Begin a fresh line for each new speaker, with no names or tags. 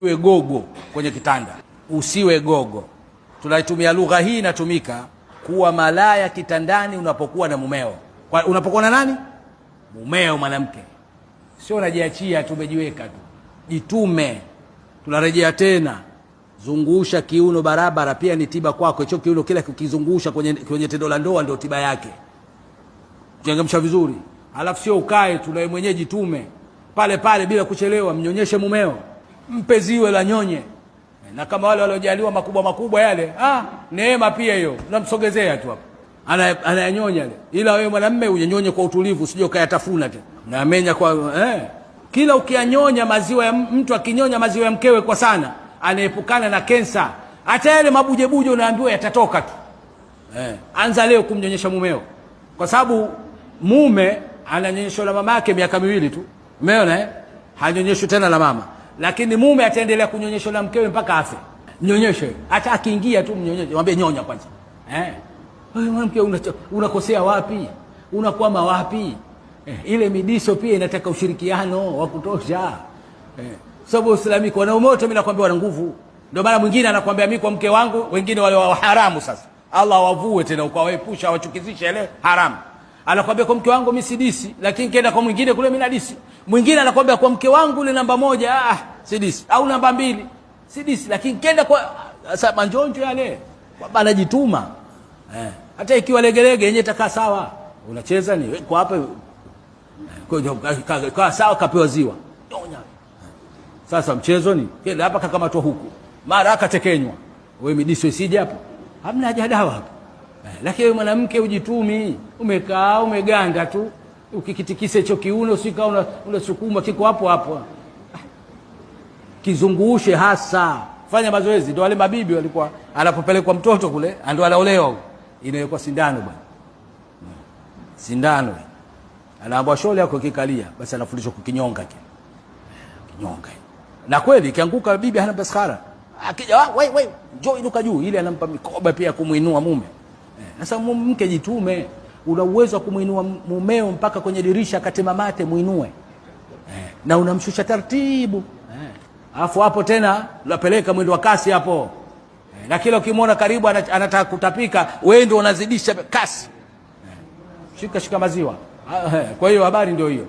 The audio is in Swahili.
Usiwe gogo kwenye kitanda, usiwe gogo. Tunaitumia lugha hii, inatumika kuwa malaya kitandani unapokuwa na mumeo. Unapokuwa na nani? Mumeo, mwanamke. Sio unajiachia tumejiweka tu. Jitume. Tunarejea tena. Zungusha kiuno barabara, pia ni tiba kwako. Hicho kiuno kila kukizungusha kwenye tendo la ndoa ndio tiba yake. Changamsha vizuri. Alafu sio ukae tu, na mwenyewe jitume. Pale pale bila kuchelewa, mnyonyeshe mumeo. Mpe ziwe la nyonye. Na kama wale waliojaliwa makubwa makubwa yale, neema pia hiyo. Unamsogezea tu hapo. Anayanyonya yale. Ila wewe mwanamume unyonye kwa utulivu, usije ukayatafuna tena. Na amenya kwa kila ukianyonya maziwa ya mtu, akinyonya maziwa ya mkewe kwa sana, anaepukana na kensa. Hata yale mabuje unaambiwa yatatoka tu. Anza leo kumnyonyesha mumeo. Kwa sababu mume ananyonyeshwa na mama yake miaka 2 tu. Umeona hanyonyeshwi tena na mama. Lakini mume ataendelea kunyonyeshwa na mkewe mpaka afe. Mnyonyeshe. Hata akiingia tu mnyonyeshe. Mwambie nyonya kwanza. Wewe mwanamke unakosea wapi? Unakwama wapi? Ile midiso pia inataka ushirikiano wa kutosha. Sababu Uislamu kwa wanaume wote, mimi nakwambia wana nguvu. Ndio maana mwingine anakuambia mimi kwa mke wangu, wengine wale wa haramu sasa. Allah wavue tena ukawaepusha wachukizishe ile haramu. Anakuambia kwa mke wangu mimi sidisi, lakini kienda kwa mwingine kule mimi nadisi. Mwingine anakuambia kwa mke wangu ile namba 1 sidisi, au namba 2 sidisi, lakini kienda kwa sasa manjonjo yale baba anajituma. Hata ikiwa legelege yenyewe itakaa sawa. Unacheza ni kwa hapa kwa sawa, kapewa ziwa. Nyonya. Sasa mchezo ni kile hapa kakamatwa huku. Mara akatekenywa. Wewe midiso isije hapo. Hamna haja dawa hapo. Lakini wewe mwanamke ujitumi, umekaa umeganda tu, ukikitikisa hicho kiuno usika unasukuma kiko hapo hapo. Kizungushe hasa. Fanya mazoezi. Ndio wale mabibi walikuwa anapopelekwa mtoto kule, ndio anaolewa. Inawekwa sindano bwana. Sindano. Anaambwa shole yako kikalia, basi anafundishwa kukinyonga kile. Kinyonga. Na kweli kianguka bibi hana baskara. Akija wewe njoo inuka juu, ile anampa mikoba pia kumuinua mume. Sasa mke jitume, una uwezo wa kumuinua mumeo mpaka kwenye dirisha katema mate muinue. Na unamshusha taratibu. Alafu hapo tena unapeleka mwendo wa kasi hapo. Na kila ukimwona karibu anataka kutapika, wewe ndio unazidisha kasi. Shika maziwa. Kwa hiyo habari ndio hiyo.